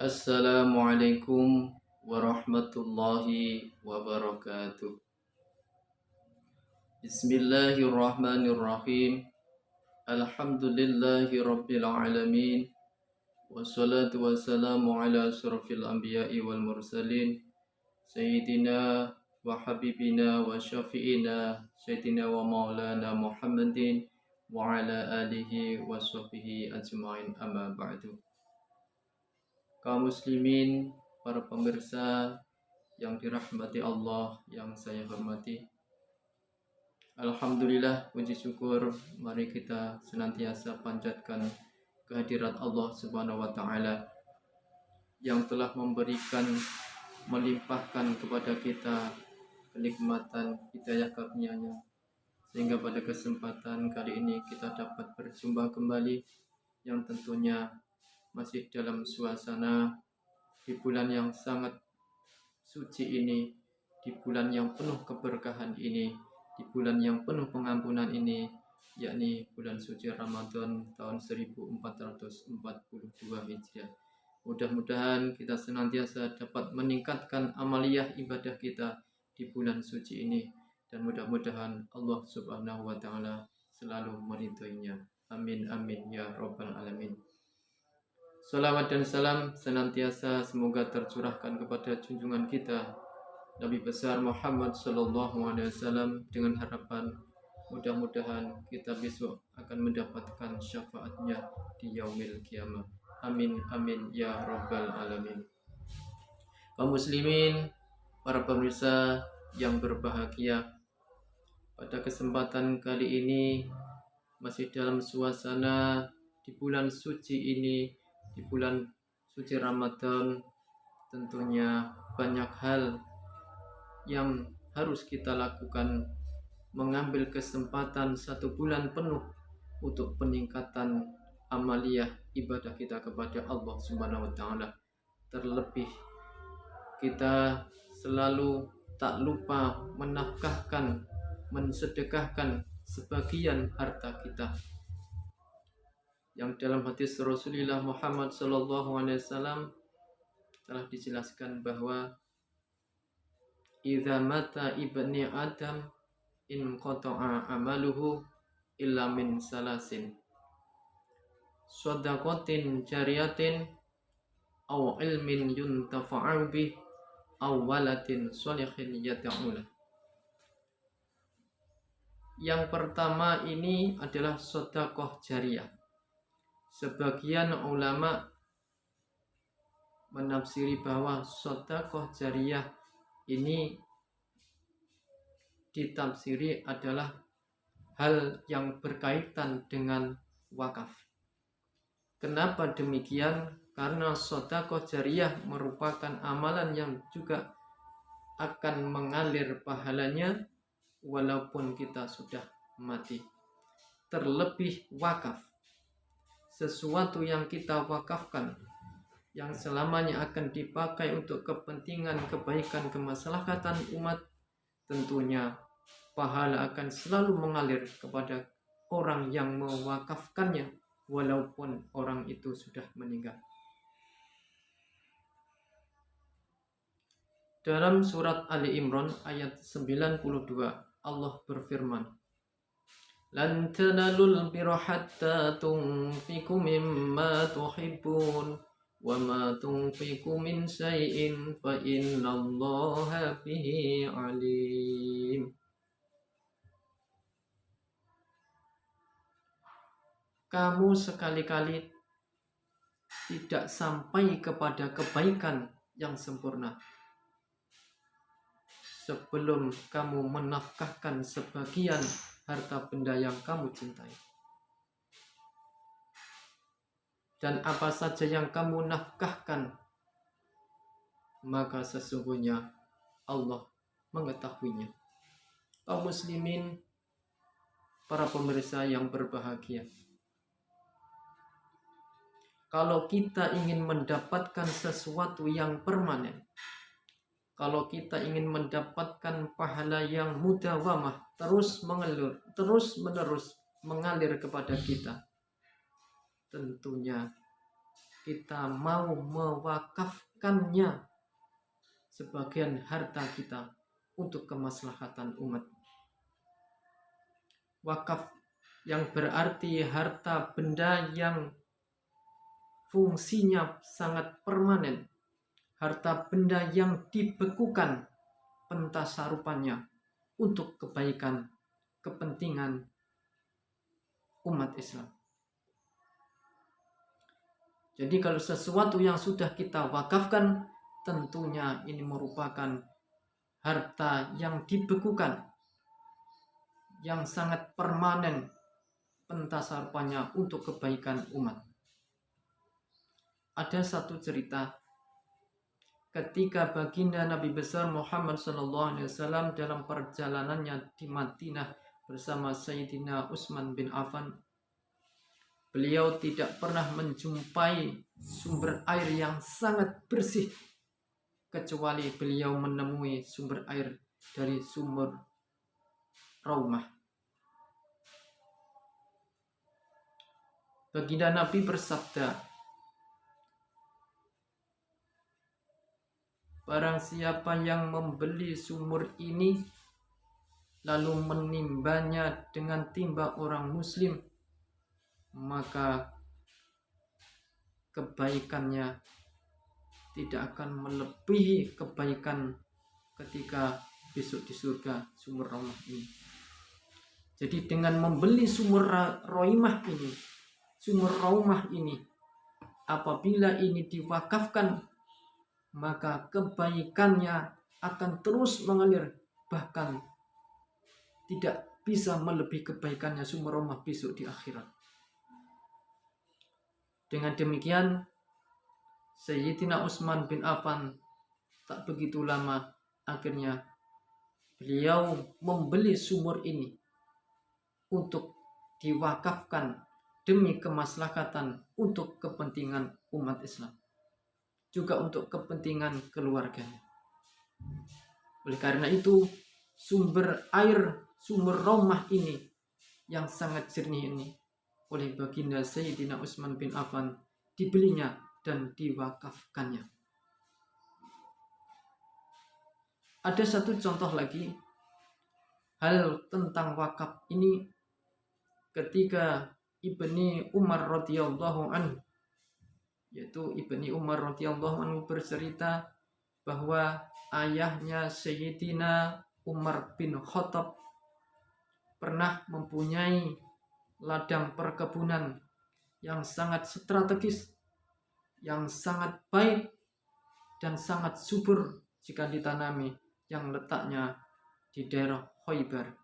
Assalamualaikum warahmatullahi wabarakatuh. Bismillahirrahmanirrahim. Alhamdulillahi rabbil alamin. Wassalatu wassalamu ala asyrafil anbiya'i wal mursalin. Sayyidina wa habibina wa syafi'ina Sayyidina wa maulana Muhammadin wa ala alihi wa sahbihi ajma'in, amma ba'du. Kaum muslimin, para pemirsa yang dirahmati Allah, yang saya hormati, alhamdulillah, puji syukur mari kita senantiasa panjatkan kehadirat Allah Subhanahu wa taala yang telah memberikan, melimpahkan kepada kita kenikmatan hidayah karunia-Nya, sehingga pada kesempatan kali ini kita dapat berjumpa kembali, yang tentunya masih dalam suasana di bulan yang sangat suci ini, di bulan yang penuh keberkahan ini, di bulan yang penuh pengampunan ini, yakni bulan suci Ramadan tahun 1442 Hijriah. Mudah-mudahan kita senantiasa dapat meningkatkan amaliyah ibadah kita di bulan suci ini, dan mudah-mudahan Allah Subhanahu wa taala selalu meridhoinya. Amin amin ya rabbal alamin. Salawat dan salam senantiasa semoga tercurahkan kepada junjungan kita Nabi besar Muhammad sallallahu alaihi wasallam, dengan harapan mudah-mudahan kita besok akan mendapatkan syafaatnya di yaumil kiamah. Amin amin ya rabbal alamin. Kaum muslimin, para pemirsa yang berbahagia, pada kesempatan kali ini masih dalam suasana di bulan suci ini, di bulan suci Ramadan, tentunya banyak hal yang harus kita lakukan, mengambil kesempatan satu bulan penuh untuk peningkatan amaliyah ibadah kita kepada Allah Subhanahu wa taala. Terlebih kita selalu tak lupa menafkahkan, mensedekahkan sebagian harta kita, yang dalam hadis Rasulullah Muhammad sallallahu alaihi wasallam telah dijelaskan bahwa idza mata ibni adam in qata'a amaluhu illa min salasin, shadaqatin jariyatin aw ilmin yuntafa'u bih aw waladin shalihin yad'ulah. Yang pertama ini adalah sedekah jariyah. Sebagian ulama menafsiri bahwa sedekah jariyah ini ditafsiri adalah hal yang berkaitan dengan wakaf. Kenapa demikian? Karena sedekah jariyah merupakan amalan yang juga akan mengalir pahalanya walaupun kita sudah mati. Terlebih wakaf, sesuatu yang kita wakafkan, yang selamanya akan dipakai untuk kepentingan, kebaikan, kemaslahatan umat, tentunya pahala akan selalu mengalir kepada orang yang mewakafkannya walaupun orang itu sudah meninggal. Dalam surat Ali Imran ayat 92, Allah berfirman, lan tanalul birra hatta tunfiqu mimma tuhibbun wa ma tunfiqu min syai'in fa innallaha bihi alim. Kamu sekali-kali tidak sampai kepada kebaikan yang sempurna sebelum kamu menafkahkan sebagian harta benda yang kamu cintai. Dan apa saja yang kamu nafkahkan, maka sesungguhnya Allah mengetahuinya. Kaum muslimin, para pemirsa yang berbahagia, kalau kita ingin mendapatkan sesuatu yang permanen, kalau kita ingin mendapatkan pahala yang mudawamah, terus mengalir, terus menerus mengalir kepada kita, tentunya kita mau mewakafkannya sebagian harta kita untuk kemaslahatan umat. Wakaf yang berarti harta benda yang fungsinya sangat permanen, harta benda yang dibekukan pentasarupannya untuk kebaikan, kepentingan umat Islam. Jadi kalau sesuatu yang sudah kita wakafkan, tentunya ini merupakan harta yang dibekukan, yang sangat permanen pentasarupannya untuk kebaikan umat. Ada satu cerita ketika baginda Nabi besar Muhammad SAW dalam perjalanannya di Madinah bersama Sayyidina Utsman bin Affan, beliau tidak pernah menjumpai sumber air yang sangat bersih kecuali beliau menemui sumber air dari sumur Raumah. Baginda Nabi bersabda, barang siapa yang membeli sumur ini lalu menimbanya dengan timba orang muslim, maka kebaikannya tidak akan melebihi kebaikan ketika besok di surga sumur Raumah ini. Jadi dengan membeli sumur Raumah ini, apabila ini diwakafkan, maka kebaikannya akan terus mengalir, bahkan tidak bisa melebihi kebaikannya sumur Raumah besok di akhirat. Dengan demikian, Sayyidina Utsman bin Affan tak begitu lama akhirnya beliau membeli sumur ini untuk diwakafkan demi kemaslahatan untuk kepentingan umat Islam, juga untuk kepentingan keluarganya. Oleh karena itu, sumber air sumur Raumah ini yang sangat jernih ini oleh baginda Sayyidina Utsman bin Affan dibelinya dan diwakafkannya. Ada satu contoh lagi hal tentang wakaf ini ketika Ibni Umar radhiyallahu anhu, yaitu Ibni Umar radhiyallahu anhu bercerita bahwa ayahnya Sayyidina Umar bin Khattab pernah mempunyai ladang perkebunan yang sangat strategis, yang sangat baik dan sangat subur jika ditanami, yang letaknya di daerah Khaybar.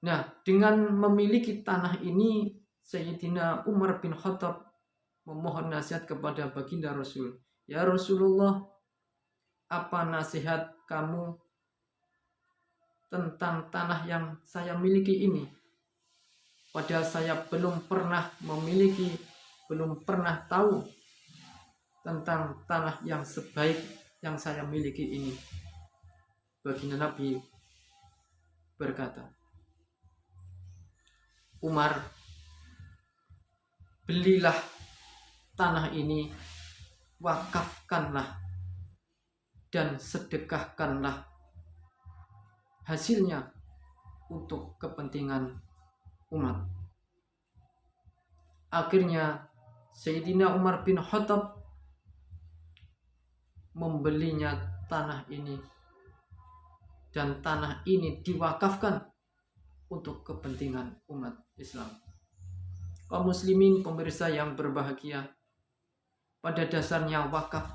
Nah, dengan memiliki tanah ini, Sayyidina Umar bin Khattab memohon nasihat kepada baginda Rasul. Ya Rasulullah, apa nasihat kamu tentang tanah yang saya miliki ini? Padahal saya belum pernah memiliki, belum pernah tahu tentang tanah yang sebaik yang saya miliki ini. Baginda Nabi berkata, Umar, belilah tanah ini, wakafkanlah dan sedekahkanlah hasilnya untuk kepentingan umat. Akhirnya Sayyidina Umar bin Khattab membelinya tanah ini, dan tanah ini diwakafkan untuk kepentingan umat Islam. Kaum muslimin pemirsa yang berbahagia, pada dasarnya wakaf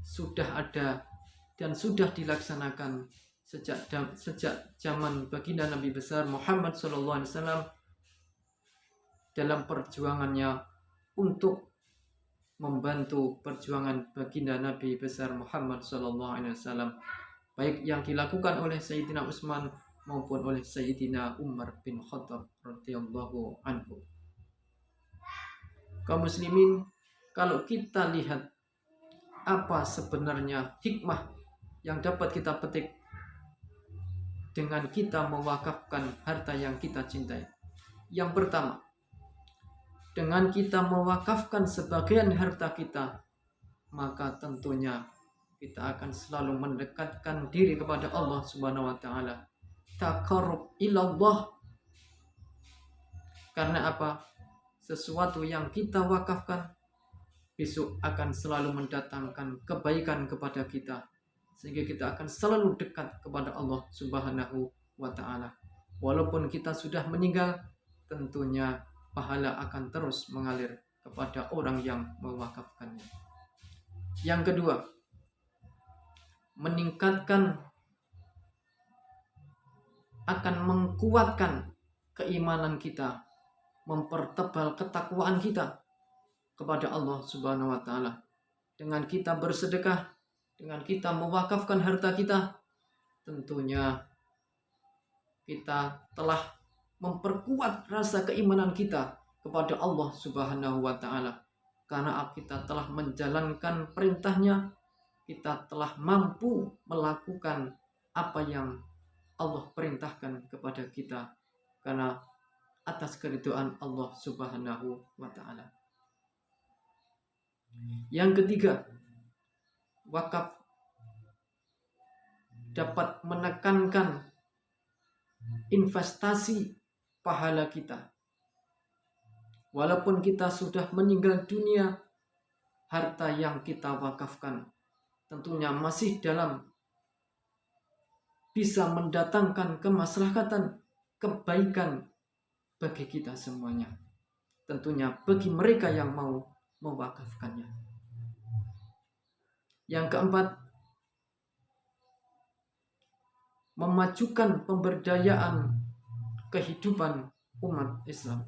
sudah ada dan sudah dilaksanakan sejak zaman baginda Nabi besar Muhammad SAW dalam perjuangannya untuk membantu perjuangan baginda Nabi besar Muhammad SAW, baik yang dilakukan oleh Sayyidina Utsman maupun oleh Sayyidina Umar bin Khattab radhiyallahu anhu. Kaum muslimin, kalau kita lihat apa sebenarnya hikmah yang dapat kita petik dengan kita mewakafkan harta yang kita cintai. Yang pertama, dengan kita mewakafkan sebagian harta kita, maka tentunya kita akan selalu mendekatkan diri kepada Allah Subhanahu wa taala. Taqarrub ilallah. Karena apa? Sesuatu yang kita wakafkan besok akan selalu mendatangkan kebaikan kepada kita, sehingga kita akan selalu dekat kepada Allah Subhanahu wa taala. Walaupun kita sudah meninggal, tentunya pahala akan terus mengalir kepada orang yang mewakafkannya. Yang kedua, meningkatkan, akan mengkuatkan keimanan kita, mempertebal ketakwaan kita kepada Allah Subhanahu wa taala. Dengan kita bersedekah, dengan kita mewakafkan harta kita, tentunya kita telah memperkuat rasa keimanan kita kepada Allah Subhanahu wa taala. Karena kita telah menjalankan perintahnya, kita telah mampu melakukan apa yang Allah perintahkan kepada kita, karena atas keridhaan Allah Subhanahu wa taala. Yang ketiga, wakaf dapat menekankan investasi pahala kita. Walaupun kita sudah meninggal dunia, harta yang kita wakafkan tentunya masih dalam bisa mendatangkan kemaslahatan, kebaikan bagi kita semuanya. Tentunya bagi mereka yang mau mewakafkannya. Yang keempat, memajukan pemberdayaan kehidupan umat Islam.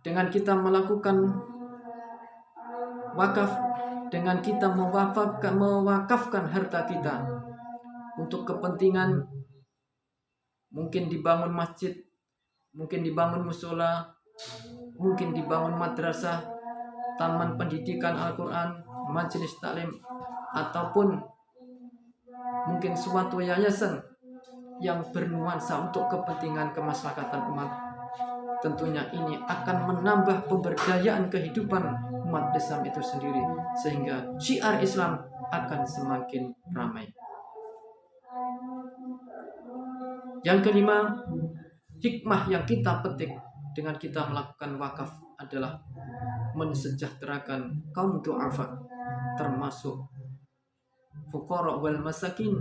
Dengan kita melakukan wakaf, dengan kita mewakafkan harta kita untuk kepentingan, mungkin dibangun masjid, mungkin dibangun musola, mungkin dibangun madrasah, taman pendidikan Al-Quran, majelis taklim, ataupun mungkin suatu yayasan yang bernuansa untuk kepentingan kemaslahatan umat. Tentunya ini akan menambah pemberdayaan kehidupan umat Islam itu sendiri, sehingga syiar Islam akan semakin ramai. Yang kelima, hikmah yang kita petik dengan kita melakukan wakaf adalah mensejahterakan kaum du'afa, termasuk fuqara wal masakin,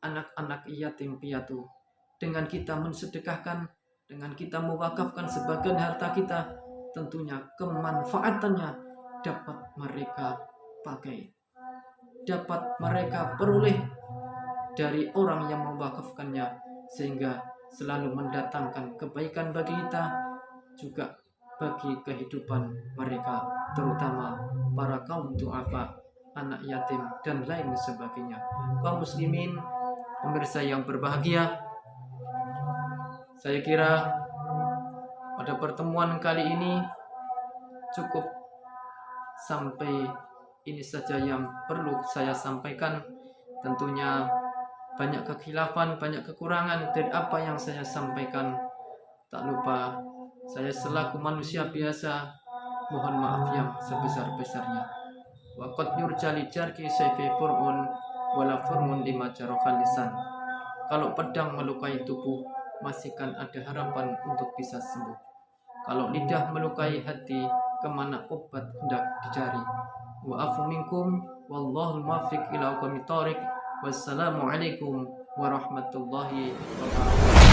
anak-anak yatim piatu. Dengan kita mensedekahkan, dengan kita mewakafkan sebagian harta kita, tentunya kemanfaatannya dapat mereka pakai, dapat mereka peroleh dari orang yang mewakafkannya, sehingga selalu mendatangkan kebaikan bagi kita, juga bagi kehidupan mereka, terutama para kaum du'afa, anak yatim, dan lain sebagainya. Kaum muslimin, pemirsa yang berbahagia, saya kira pada pertemuan kali ini cukup sampai ini saja yang perlu saya sampaikan. Tentunya banyak kekhilafan, banyak kekurangan dari apa yang saya sampaikan. Tak lupa, saya selaku manusia biasa mohon maaf yang sebesar-besarnya. Wa qad yurjali jarki sayfi fur'un wala fur'un lima jarokal lisan. Kalau pedang melukai tubuh, masih kan ada harapan untuk bisa sembuh. Kalau lidah melukai hati, kemana obat hendak dicari. Wa afu minkum wallahul muwaffiq ila aqwamit thoriq. Wassalamualaikum warahmatullahi wabarakatuh.